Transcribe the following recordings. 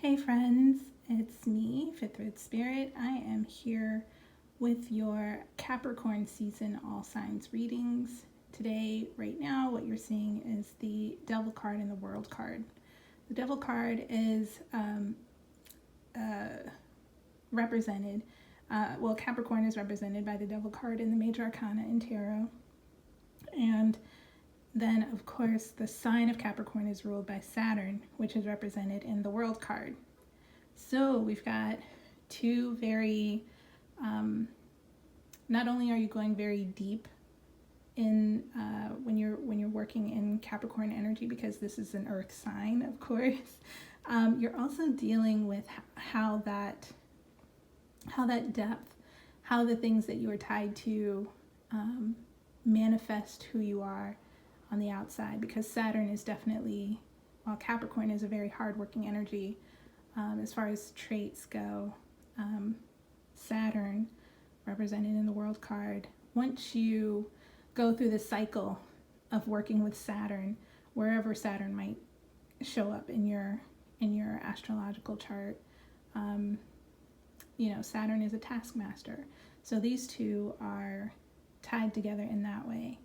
Hey friends, it's me, Fifth Road Spirit. I am here with your Capricorn season all signs readings. Today, right now, what you're seeing is the Devil card and the World card. The Devil card is represented, Capricorn is represented by the Devil card in the Major Arcana in Tarot. And then, of course, the sign of Capricorn is ruled by Saturn, which is represented in the World card. So we've got two very, not only are you going very deep in when you're working in Capricorn energy, because this is an earth sign, of course, you're also dealing with how that depth, how the things that you are tied to manifest who you are on the outside, because Saturn is definitely, while Capricorn is a very hardworking energy, as far as traits go, Saturn, represented in the World card, once you go through the cycle of working with Saturn, wherever Saturn might show up in your astrological chart, Saturn is a taskmaster. So these two are tied together in that way.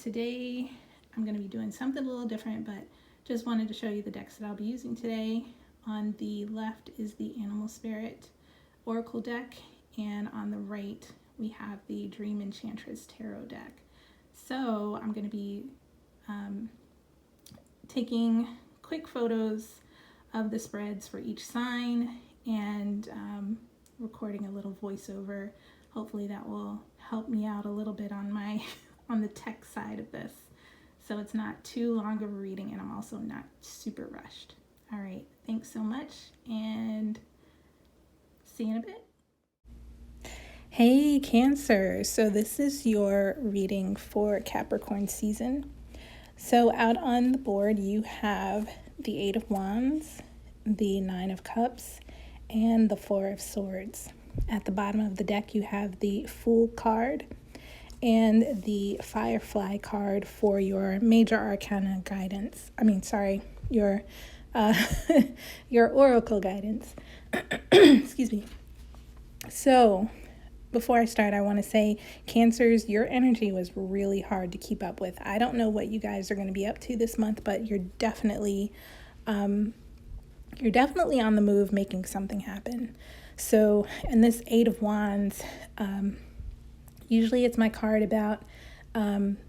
Today, I'm going to be doing something a little different, but just wanted to show you the decks that I'll be using today. On the left is the Animal Spirit Oracle deck, and on the right we have the Dream Enchantress Tarot deck. So I'm going to be taking quick photos of the spreads for each sign and recording a little voiceover. Hopefully that will help me out a little bit on my on the tech side of this, so it's not too long of a reading and I'm also not super rushed. All right, thanks so much and see you in a bit. Hey Cancer, so this is your reading for Capricorn season. So out on the board you have the Eight of Wands, the Nine of Cups, and the Four of Swords. At the bottom of the deck you have the Fool card and the Firefly card for your Major Arcana guidance. Your your Oracle guidance. Excuse me. So before I start, I want to say, Cancers, your energy was really hard to keep up with. I don't know what you guys are going to be up to this month, but you're definitely on the move, making something happen. So, and this Eight of Wands, usually it's my card about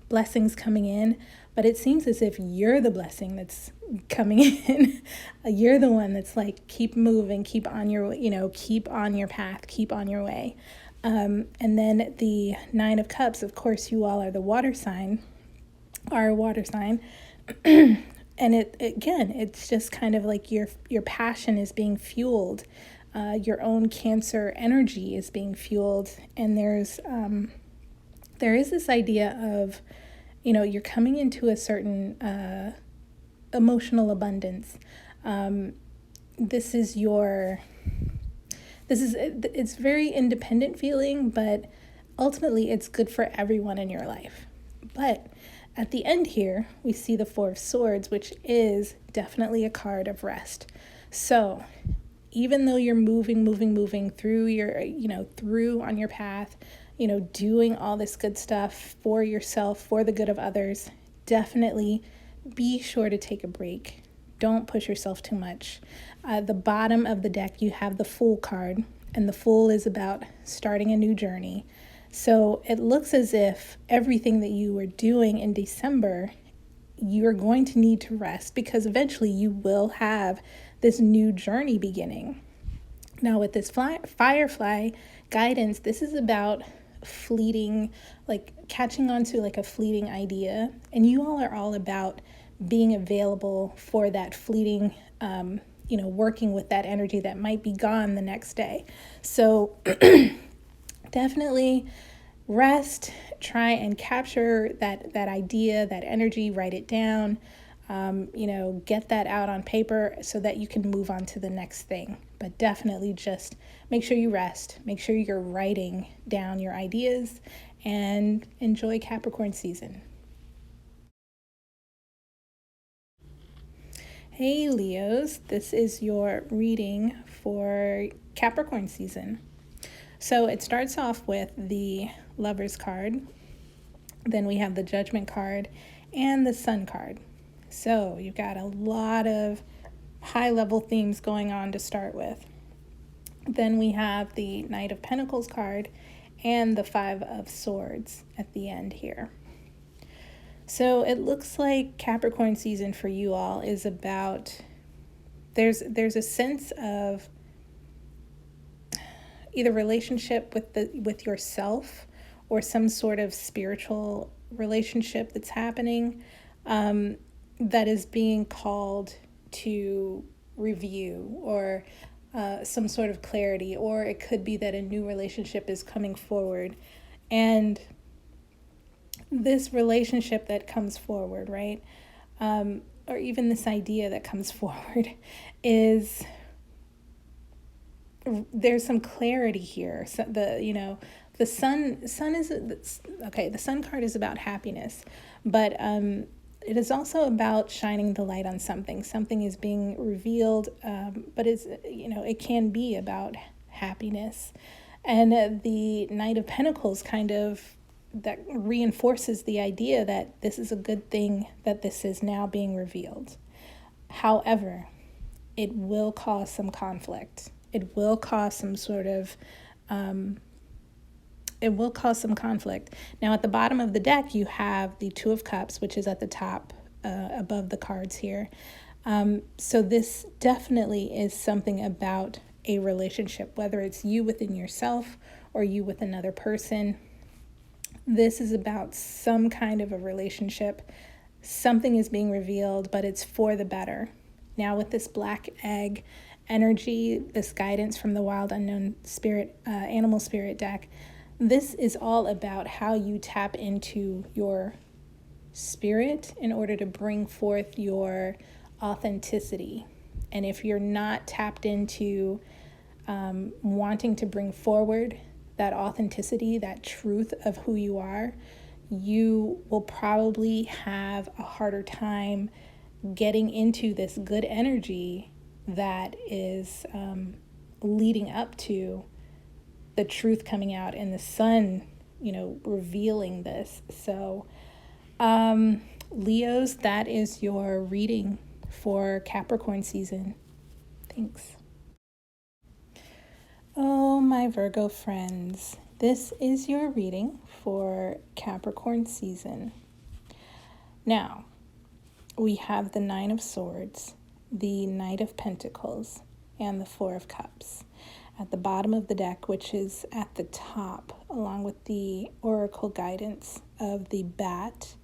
blessings coming in, but it seems as if you're the blessing that's coming in. You're the one that's like, keep moving, keep on your path, keep on your way. And then the Nine of Cups, of course, you all are the water sign, and it's just kind of like your passion is being fueled. Your own Cancer energy is being fueled, and there is this idea of, you're coming into a certain emotional abundance. It's very independent feeling, but ultimately it's good for everyone in your life. But at the end here, we see the Four of Swords, which is definitely a card of rest. So even though you're moving through through on your path, doing all this good stuff for yourself, for the good of others, definitely be sure to take a break. Don't push yourself too much. The bottom of the deck, you have the Fool card, and the Fool is about starting a new journey. So it looks as if everything that you were doing in December, you're going to need to rest, because eventually you will have this new journey beginning. Now with this Firefly guidance, this is about fleeting, like catching on to like a fleeting idea, and you all are all about being available for that fleeting, working with that energy that might be gone the next day. So definitely rest, try and capture that idea, that energy, write it down, get that out on paper so that you can move on to the next thing. But definitely just make sure you rest, make sure you're writing down your ideas, and enjoy Capricorn season. Hey Leos, this is your reading for Capricorn season. So it starts off with the Lovers card, then we have the Judgment card and the Sun card. So you've got a lot of high level themes going on to start with. Then we have the Knight of Pentacles card and the Five of Swords at the end here. So it looks like Capricorn season for you all is about, there's a sense of either relationship with yourself or some sort of spiritual relationship that's happening that is being called to review or some sort of clarity, or it could be that a new relationship is coming forward. And this relationship that comes forward, right? Or even this idea that comes forward is, there's some clarity here. So the sun is, okay, the Sun card is about happiness, but it is also about shining the light on something. Something is being revealed, but it can be about happiness. And the Knight of Pentacles kind of, that reinforces the idea that this is a good thing, that this is now being revealed. However, it will cause some conflict. It will cause some sort of, conflict. Now, at the bottom of the deck, you have the Two of Cups, which is at the top above the cards here. So this definitely is something about a relationship, whether it's you within yourself or you with another person. This is about some kind of a relationship. Something is being revealed, but it's for the better. Now with this Black Egg energy, this guidance from the Wild Unknown Spirit, Animal Spirit deck, this is all about how you tap into your spirit in order to bring forth your authenticity. And if you're not tapped into wanting to bring forward that authenticity, that truth of who you are, you will probably have a harder time getting into this good energy that is leading up to the truth coming out and the sun, revealing this. So, Leos, that is your reading for Capricorn season. Thanks. Oh, my Virgo friends, this is your reading for Capricorn season. Now, we have the Nine of Swords, the Knight of Pentacles, and the Four of Cups at the bottom of the deck, which is at the top, along with the oracle guidance of the Bat.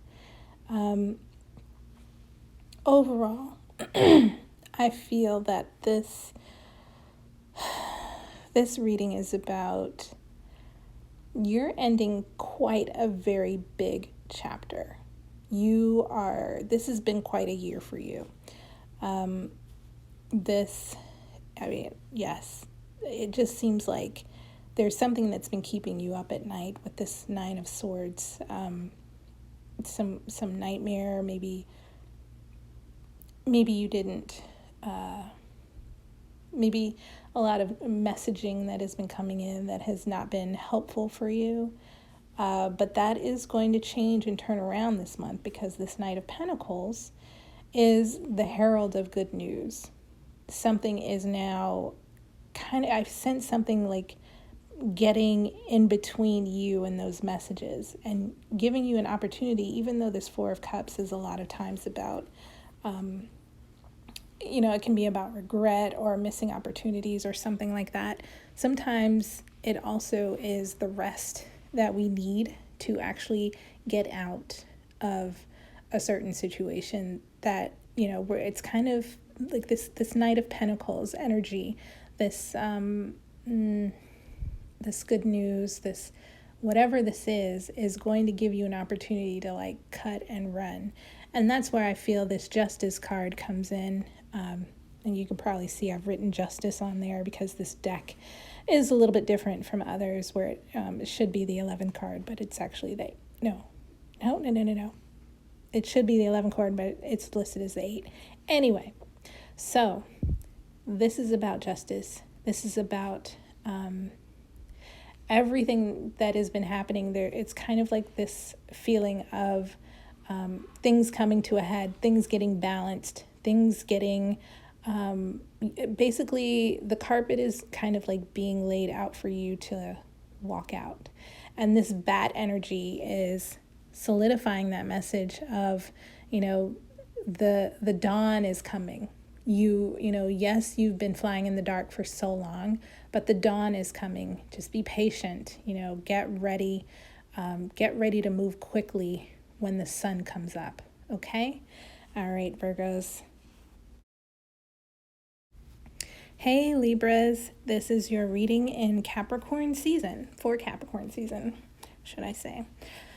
Overall, I feel that this reading is about, you're ending quite a very big chapter. This has been quite a year for you. Yes, it just seems like there's something that's been keeping you up at night with this Nine of Swords. Some nightmare, maybe you didn't, maybe a lot of messaging that has been coming in that has not been helpful for you. But that is going to change and turn around this month, because this Knight of Pentacles is the herald of good news. Something is now I've sensed something like getting in between you and those messages and giving you an opportunity, even though this Four of Cups is a lot of times about, it can be about regret or missing opportunities or something like that. Sometimes it also is the rest that we need to actually get out of a certain situation that, where it's kind of like this Knight of Pentacles energy, this good news, this whatever this is going to give you an opportunity to cut and run. And that's where I feel this Justice card comes in. And you can probably see I've written Justice on there because this deck is a little bit different from others where it should be the 11 card, but it's actually no. It should be the 11 card, but it's listed as the 8. Anyway, So this is about justice. This is about everything that has been happening there. It's kind of like this feeling of things coming to a head, things getting balanced, things getting basically the carpet is kind of like being laid out for you to walk out. And this bat energy is solidifying that message of, the dawn is coming. Yes, you've been flying in the dark for so long, but the dawn is coming. Just be patient, get ready to move quickly when the sun comes up. Okay? All right, Virgos. Hey, Libras. This is your reading in Capricorn season, for Capricorn season, should I say.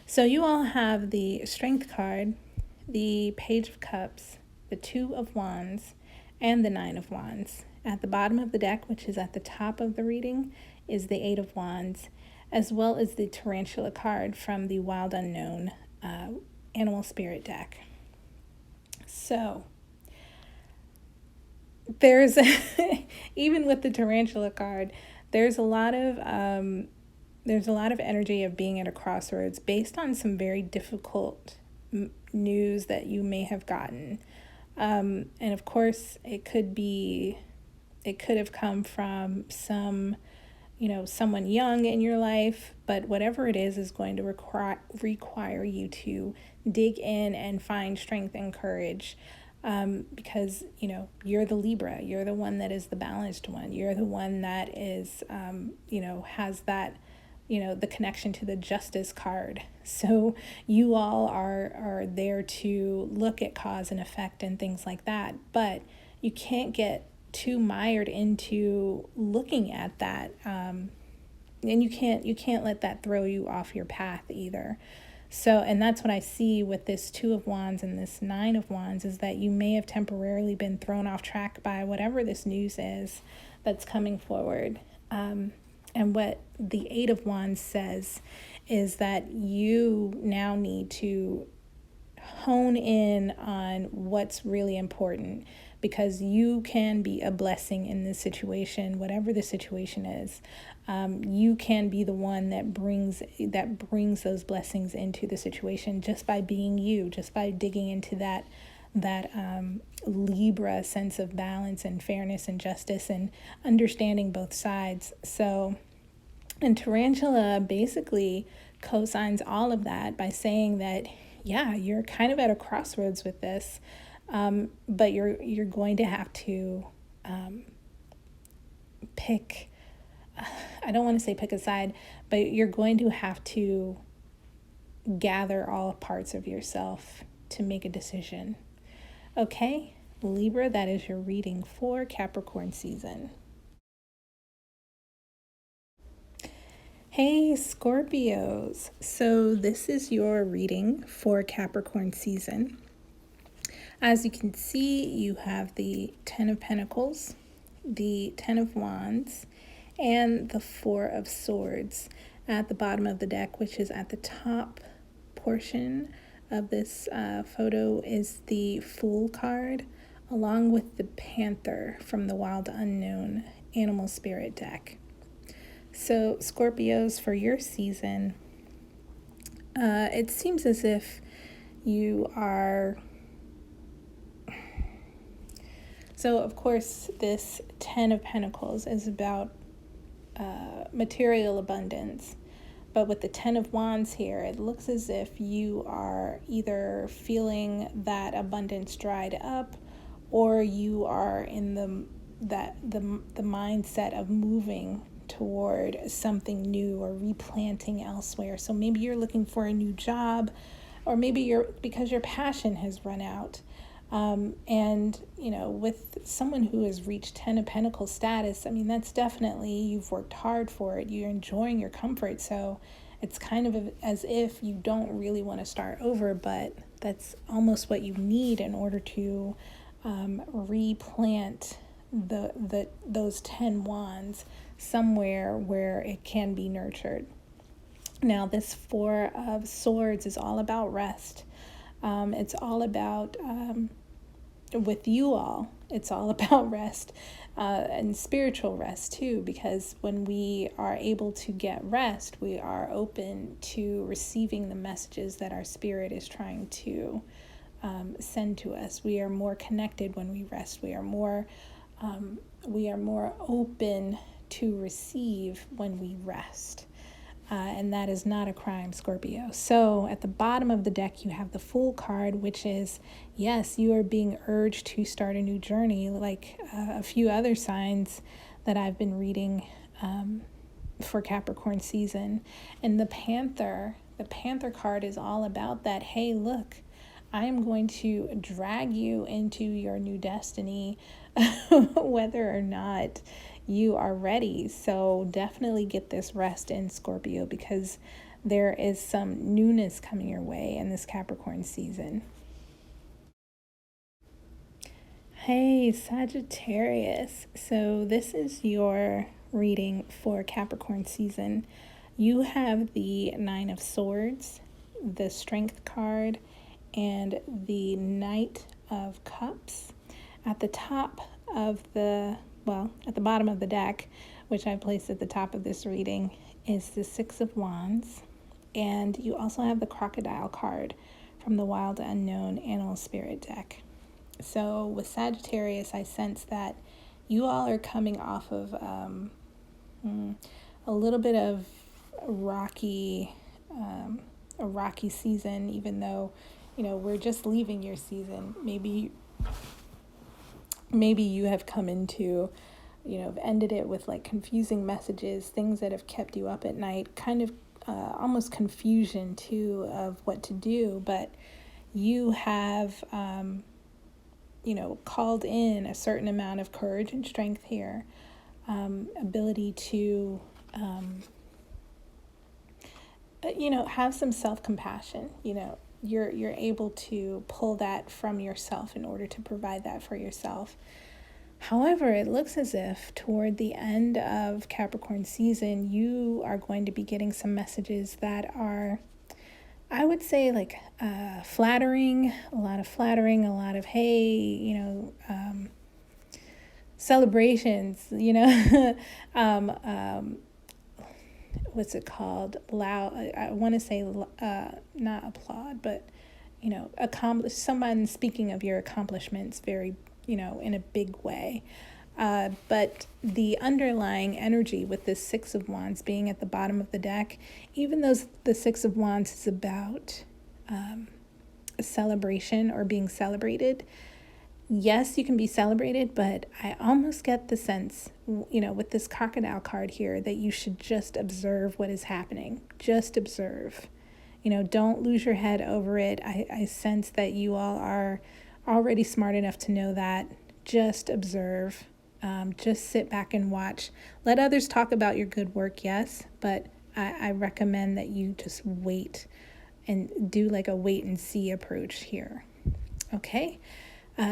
So you all have the Strength card, the Page of Cups, the Two of Wands, and the Nine of Wands. At the bottom of the deck, which is at the top of the reading, is the Eight of Wands, as well as the Tarantula card from the Wild Unknown Animal Spirit deck. So there's even with the Tarantula card, there's a lot of energy of being at a crossroads based on some very difficult news that you may have gotten. And of course, it could have come from someone young in your life, but whatever it is going to require you to dig in and find strength and courage. Because, you're the Libra, you're the one that is the balanced one. You're the one that is, has that, the connection to the Justice card. So you all are there to look at cause and effect and things like that. But you can't get too mired into looking at that. And you can't let that throw you off your path either. So, and that's what I see with this Two of Wands and this Nine of Wands, is that you may have temporarily been thrown off track by whatever this news is that's coming forward. And what the Eight of Wands says is that you now need to hone in on what's really important, because you can be a blessing in this situation, whatever the situation is. You can be the one that brings those blessings into the situation just by being you, just by digging into that Libra sense of balance and fairness and justice and understanding both sides. So, and Tarantula basically co-signs all of that by saying that, yeah, you're kind of at a crossroads with this, but you're going to have to pick. I don't want to say pick a side, but you're going to have to gather all parts of yourself to make a decision. Okay, Libra, that is your reading for Capricorn season. Hey, Scorpios. So this is your reading for Capricorn season. As you can see, you have the Ten of Pentacles, the Ten of Wands, and the Four of Swords at the bottom of the deck, which is at the top portion of this photo is the Fool card, along with the Panther from the Wild Unknown Animal Spirit deck. So Scorpios, for your season, it seems as if you are... So, of course, this Ten of Pentacles is about material abundance. But with the Ten of Wands here, it looks as if you are either feeling that abundance dried up, or you are in the mindset of moving toward something new or replanting elsewhere. So maybe you're looking for a new job, or maybe because your passion has run out. And with someone who has reached Ten of Pentacles status, I mean, that's definitely, you've worked hard for it. You're enjoying your comfort. So it's kind of as if you don't really want to start over, but that's almost what you need in order to replant those 10 wands somewhere where it can be nurtured. Now, this Four of Swords is all about rest. It's all about, with you all, it's all about rest, and spiritual rest too, because when we are able to get rest, we are open to receiving the messages that our spirit is trying to send to us. We are more connected when we rest. We are more open to receive when we rest. And that is not a crime, Scorpio. So at the bottom of the deck, you have the Fool card, which is, yes, you are being urged to start a new journey, like a few other signs that I've been reading for Capricorn season. And the Panther card is all about that. Hey, look, I am going to drag you into your new destiny, whether or not you are ready. So definitely get this rest in, Scorpio, because there is some newness coming your way in this Capricorn season. Hey, Sagittarius. So this is your reading for Capricorn season. You have the Nine of Swords, the Strength card, and the Knight of Cups. At the top of at the bottom of the deck, which I placed at the top of this reading, is the Six of Wands. And you also have the Crocodile card from the Wild Unknown Animal Spirit deck. So with Sagittarius, I sense that you all are coming off of a little bit of a rocky season, even though, we're just leaving your season. Maybe you have come into, have ended it with like confusing messages, things that have kept you up at night, kind of almost confusion too of what to do. But you have, called in a certain amount of courage and strength here, ability to, have some self-compassion. You're able to pull that from yourself in order to provide that for yourself. However, it looks as if toward the end of Capricorn season, you are going to be getting some messages that are, I would say, like flattering, a lot of, hey, celebrations, what's it called? I want to say not applaud, but accomplish. Someone speaking of your accomplishments very, in a big way. But the underlying energy with this Six of Wands being at the bottom of the deck, even though the Six of Wands is about a celebration or being celebrated, yes, you can be celebrated, but I almost get the sense, with this Crocodile card here, that you should just observe what is happening. Just observe. Don't lose your head over it. I sense that you all are already smart enough to know that. Just observe. Just sit back and watch. Let others talk about your good work, yes, but I recommend that you just wait and do like a wait and see approach here. Okay?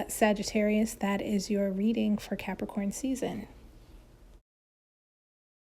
Sagittarius, that is your reading for Capricorn season.